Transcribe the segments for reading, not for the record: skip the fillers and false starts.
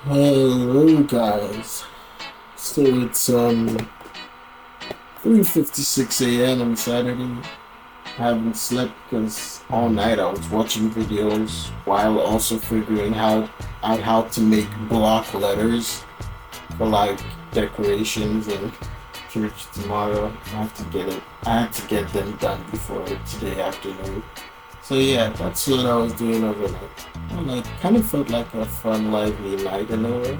Hello guys. So it's 3:56 a.m. on Saturday. I haven't slept because all night I was watching videos while also figuring out how to make block letters for like decorations and church tomorrow. I have to get them done before today afternoon. So yeah, that's what I was doing overnight. And I kind of felt like a fun, lively night in a way. It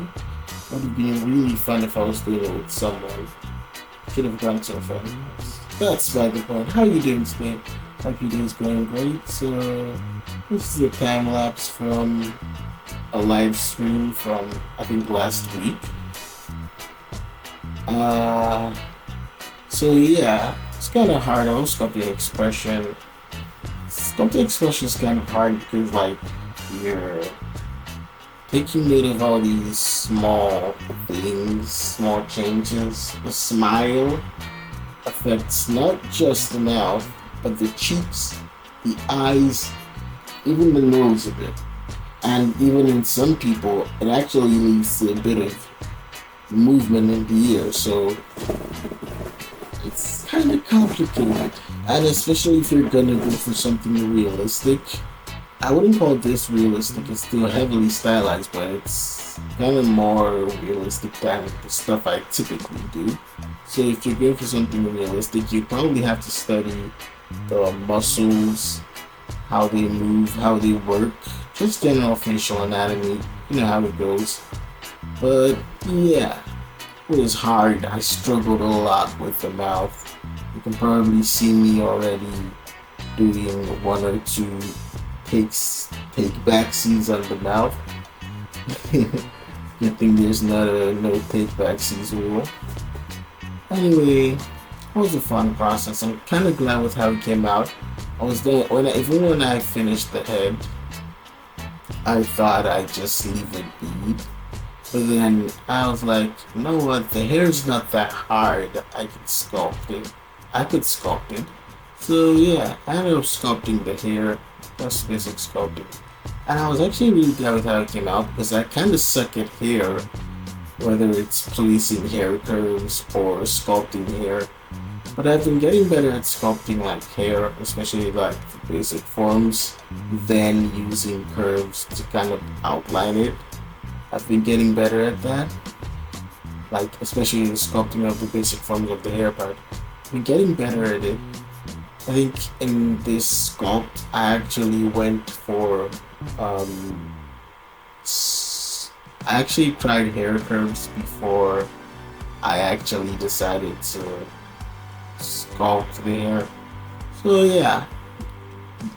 would have been really fun if I was doing it with someone. Should have gone to a friend. That's by the point. How you doing today? Hope your day's going great. So this is a time lapse from a live stream from I think last week. Uh, so yeah, it's kind of hard. I was copying expression. Sculpting expression is kind of hard because like you're taking note of all these small things, small changes. The smile affects not just the mouth, but the cheeks, the eyes, even the nose a bit. And even in some people, it actually leads to a bit of movement in the ear. So it's kind of complicated. And especially if you're gonna go for something realistic, I wouldn't call this realistic. It's still heavily stylized, but it's kind of more realistic than the stuff I typically do. So if you're going for something realistic, you probably have to study the muscles, how they move, how they work, just general facial anatomy. You know how it goes. But yeah, it was hard. I struggled a lot with the mouth. You can probably see me already doing one or two take back seas on the mouth. Good thing there's not a no take back seas rule. Anyway, it was a fun process. I'm kind of glad with how it came out. I was there even when I finished the head, I thought I'd just leave it be. But then I was like, you know what? The hair's not that hard. I could sculpt it. So yeah, I ended up sculpting the hair. That's basic sculpting. And I was actually really glad with how it came out because I kind of suck at hair, whether it's placing hair curves or sculpting hair. But I've been getting better at sculpting like hair, especially like the basic forms, than using curves to kind of outline it. I've been getting better at that, like especially the sculpting of the basic forms of the hair part. I've been getting better at it. I think in this sculpt, I actually went for, I actually tried hair curves before I actually decided to sculpt the hair. So yeah,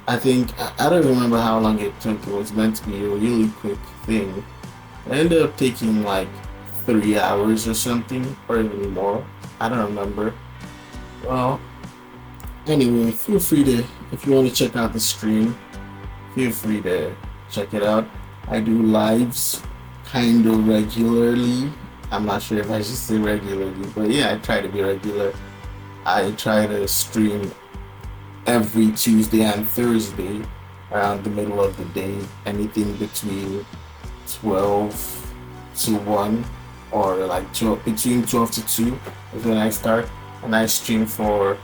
I don't remember how long it took. It was meant to be a really quick thing. It ended up taking like 3 hours or something, or even more. I don't remember. Well, anyway, feel free to, if you want to check out the stream, feel free to check it out. I do lives kind of regularly. I'm not sure if I should say regularly, but yeah, I try to be regular. I try to stream every Tuesday and Thursday around the middle of the day, anything between 12 to 1 or like 12, between 12 to 2 is when I start, and I stream for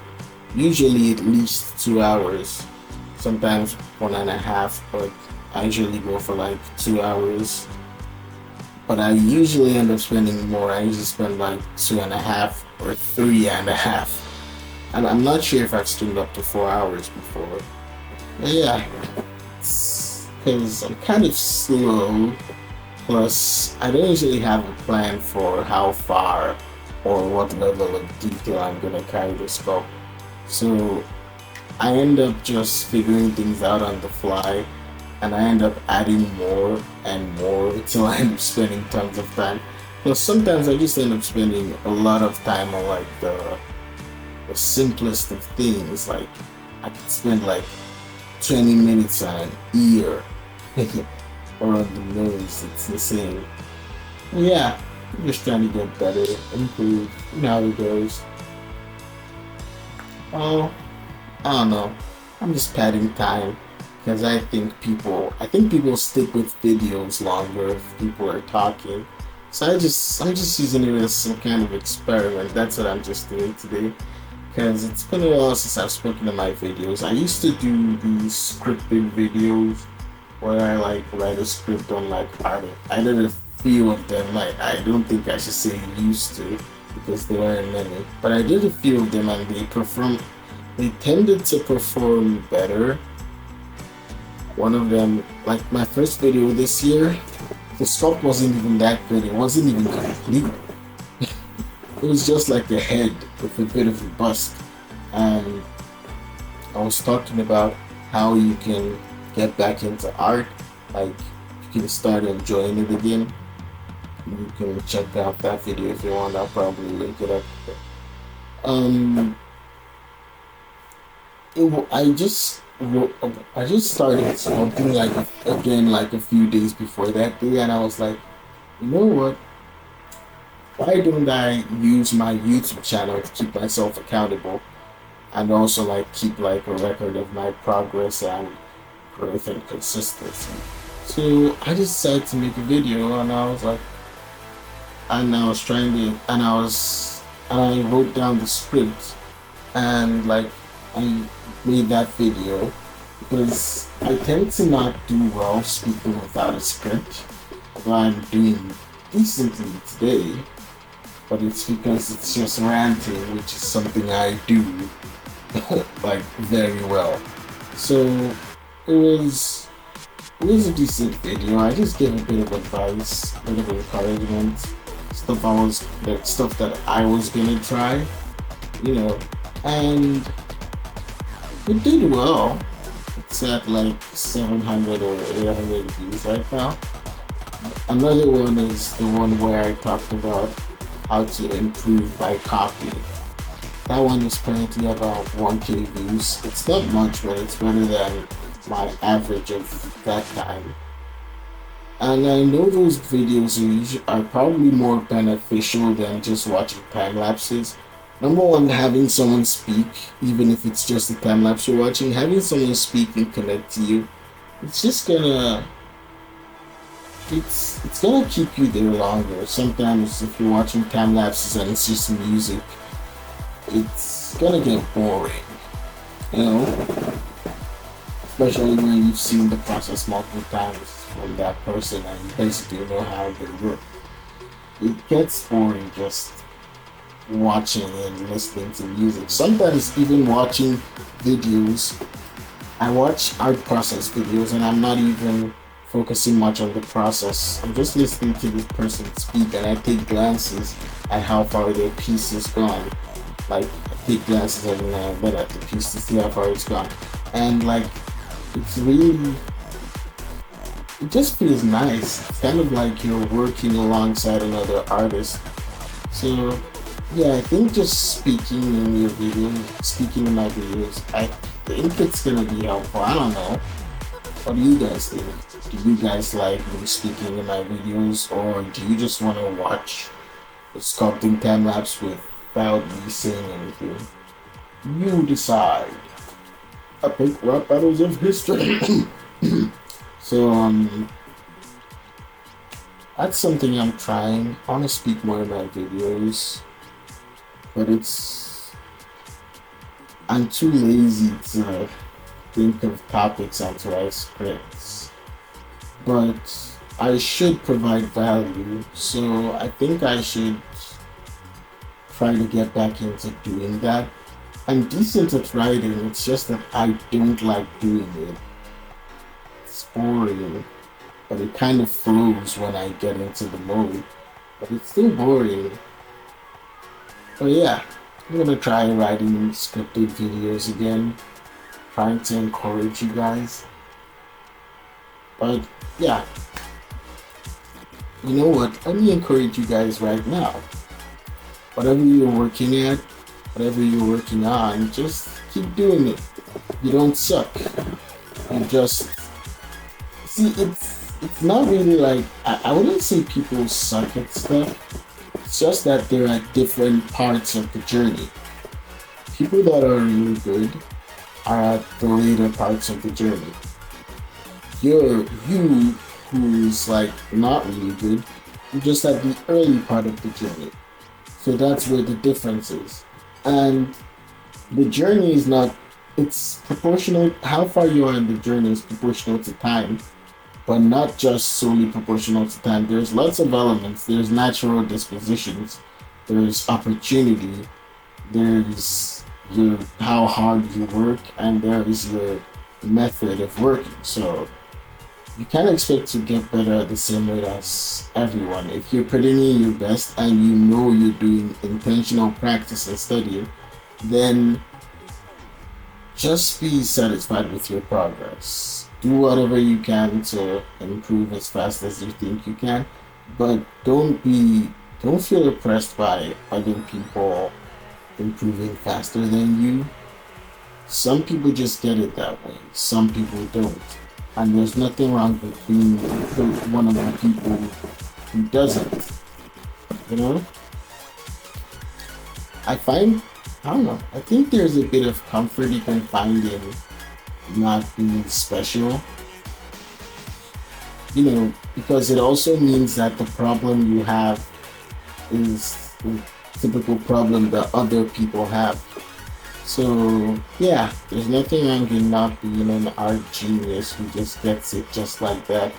usually at least 2 hours, sometimes 1.5, but I usually go for like 2 hours. But I usually end up spending more. I usually spend like 2.5 or 3.5. And I'm not sure if I've streamed up to 4 hours before. But yeah, because I'm kind of slow. Plus, I don't usually have a plan for how far or what level of detail I'm gonna carry the sculpt. So I end up just figuring things out on the fly, and I end up adding more and more until I end up spending tons of time. Plus, sometimes I just end up spending a lot of time on like the simplest of things. Like I could spend like 20 minutes on an ear or on the nose. It's insane. Yeah, I'm just trying to get better, improve. You know how it goes. Oh, I don't know. I'm just padding time because I think people stick with videos longer if people are talking. So I'm just using it as some kind of experiment. That's what I'm just doing today. Because it's been a while since I've spoken in my videos. I used to do these scripted videos where I like write a script on like art. I did a few of them. Like I don't think I should say used to because there weren't many. But I did a few of them and they tended to perform better. One of them, like my first video this year, the sculpt wasn't even that good. It wasn't even complete. It was just like a head with a bit of a bust. And I was talking about how you can get back into art, like you can start enjoying it again. You can check out that video if you want. I'll probably link it up. Um, I just started something like again like a few days before that day, and I was like, you know what? Why don't I use my YouTube channel to keep myself accountable and also like keep like a record of my progress and growth and consistency? So I just decided to make a video, and I was like, and I was trying to, and I wrote down the script, and like I made that video because I tend to not do well speaking without a script, but I'm doing decently today. But it's because it's just ranting, which is something I do like very well. So it was it was a decent video. I just gave a bit of advice, a bit of encouragement, stuff that I was gonna try, you know, and it did well. It's at like 700 or 800 views right now. Another one is the one where I talked about how to improve by copying. That one is currently about 1k views. It's not much, but it's better than my average of that time. And I know those videos are probably more beneficial than just watching time lapses. Number one, having someone speak, even if it's just a time lapse you're watching, having someone speak and connect to you, it's just gonna it's gonna keep you there longer. Sometimes if you're watching time lapses and it's just music, it's gonna get boring, you know? Especially when you've seen the process multiple times from that person and you basically know how they work. It gets boring just watching and listening to music. Sometimes even watching videos. I watch art process videos and I'm not even focusing much on the process. I'm just listening to this person speak and I take glances at how far their piece is gone. Like I take glances every now and then at the piece to see how far it's gone. And like it's really it just feels nice. It's kind of like you're working alongside another artist. So yeah, I think just speaking in my videos, I think it's gonna be helpful. I don't know. What do you guys think? Do you guys like me speaking in my videos, or do you just want to watch the sculpting time lapse without me saying anything? You decide. Epic rap battles of history. So that's something I'm trying. I want to speak more in my videos, but I'm too lazy to think of topics and to write scripts. But I should provide value, so I think I should try to get back into doing that. I'm decent at writing, it's just that I don't like doing it. It's boring, but it kind of flows when I get into the mode. But it's still boring. But yeah, I'm gonna try writing scripted videos again, trying to encourage you guys. But yeah, you know what? Let me encourage you guys right now. Whatever you're working at, whatever you're working on, just keep doing it. You don't suck. You just see it's not really like I wouldn't say people suck at stuff. It's just that they're at different parts of the journey. People that are really good are at the later parts of the journey. you who's like not really good, you're just at the early part of the journey. So that's where the difference is. And the journey is not, it's proportional, how far you are in the journey is proportional to time, but not just solely proportional to time. There's lots of elements. There's natural dispositions, there's opportunity, there's your how hard you work, and there is your method of working. So you can't expect to get better at the same rate as everyone. If you're putting in your best and you know you're doing intentional practice and studying, then just be satisfied with your progress. Do whatever you can to improve as fast as you think you can, but don't feel oppressed by other people improving faster than you. Some people just get it that way. Some people don't. And there's nothing wrong with being one of the people who doesn't. You know? I find, I don't know, I think there's a bit of comfort you can find in not being special. You know, because it also means that the problem you have is the typical problem that other people have. So yeah, there's nothing wrong in not being an art genius who just gets it just like that.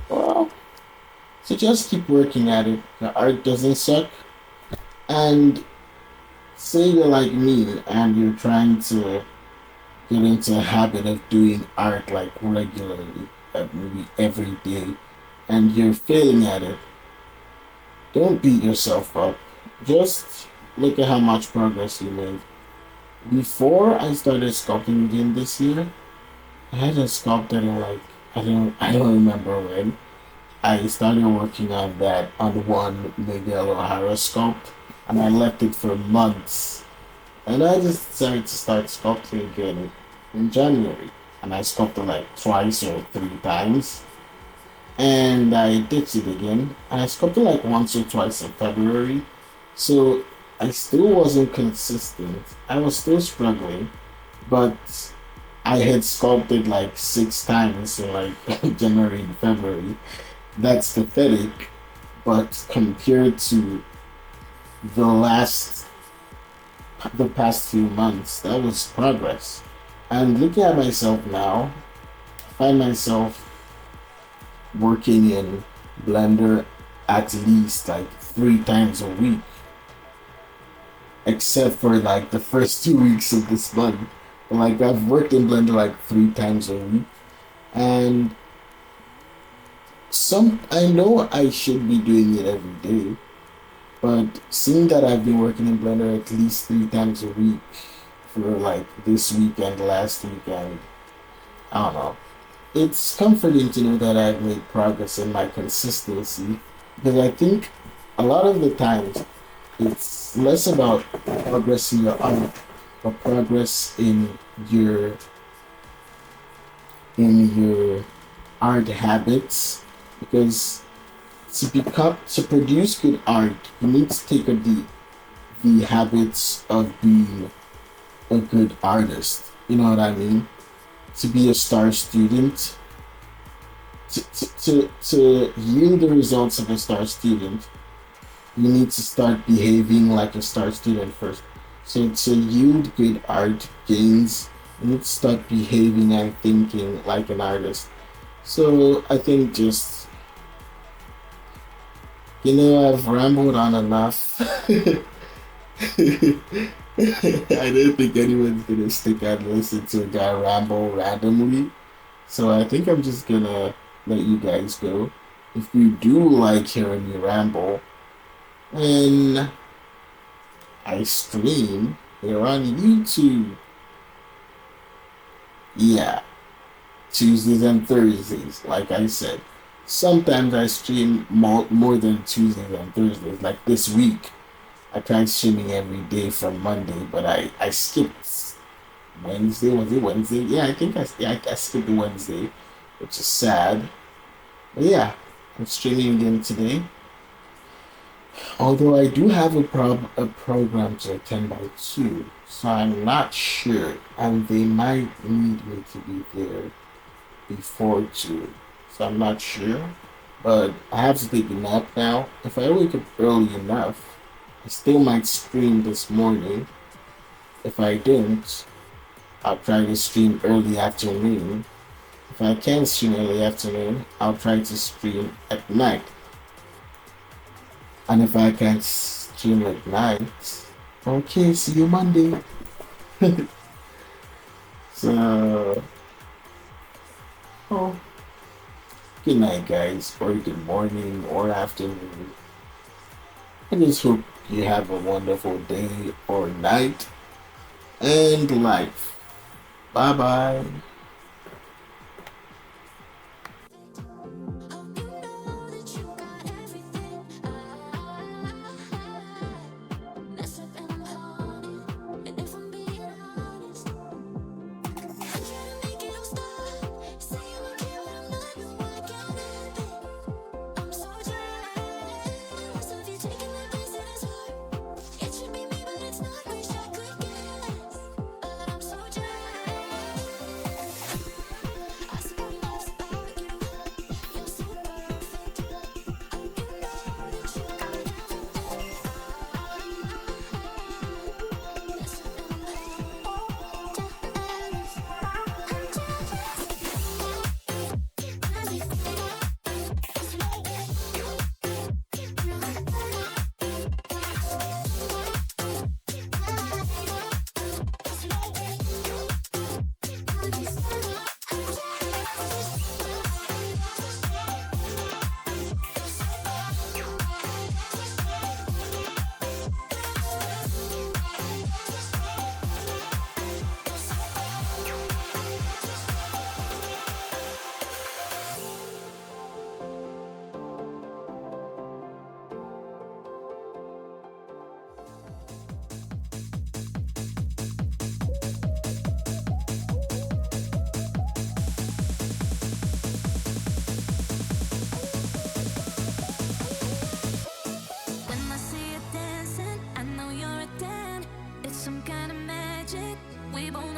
Well, so just keep working at it. The art doesn't suck. And say you're like me and you're trying to get into a habit of doing art like regularly, maybe every day, and you're failing at it. Don't beat yourself up. Just look at how much progress you made. Before I started sculpting again this year, I had a sculpted in like I don't remember when. I started working on that on one Miguel O'Hara sculpt, and I left it for months. And I just decided to start sculpting again in January, and I sculpted like twice or three times, and I ditched it again, and I sculpted like once or twice in February. So I still wasn't consistent. I was still struggling, but I had sculpted like six times in like January and February. That's pathetic, but compared to the last, the past few months, that was progress. And looking at myself now, I find myself working in Blender at least like three times a week, except for like the first 2 weeks of this month. Like I've worked in Blender like three times a week, and I know I should be doing it every day, but seeing that I've been working in Blender at least three times a week for like this weekend, last weekend, I don't know. It's comforting to know that I've made progress in my consistency, because I think a lot of the times it's less about progress in your art, but progress your in your art habits. Because to produce good art, you need to take up the habits of being a good artist. You know what I mean? To be a star student, to yield the results of a star student, you need to start behaving like a star student first. So to yield good art gains, you need to start behaving and thinking like an artist. So I think just, I've rambled on enough. I don't think anyone's gonna stick and listen to a guy ramble randomly. So I think I'm just gonna let you guys go. If you do like hearing me ramble, then I stream here on YouTube. Yeah, Tuesdays and Thursdays, like I said. Sometimes I stream more than Tuesdays and Thursdays. Like this week, I tried streaming every day from Monday, but I skipped Wednesday. Was it Wednesday? Yeah, I think I skipped Wednesday, which is sad. But yeah, I'm streaming again today. Although I do have a program to attend by 2, so I'm not sure, and they might need me to be there before 2, so I'm not sure. But I have to take a nap now. If I wake up early enough, I still might stream this morning. If I didn't, I'll try to stream early afternoon. If I can't stream early afternoon, I'll try to stream at night. And if I can't stream at night, okay, see you Monday. So, oh, good night, guys, or good morning or afternoon. I just hope you have a wonderful day or night and life. Bye bye. Some kind of magic. We both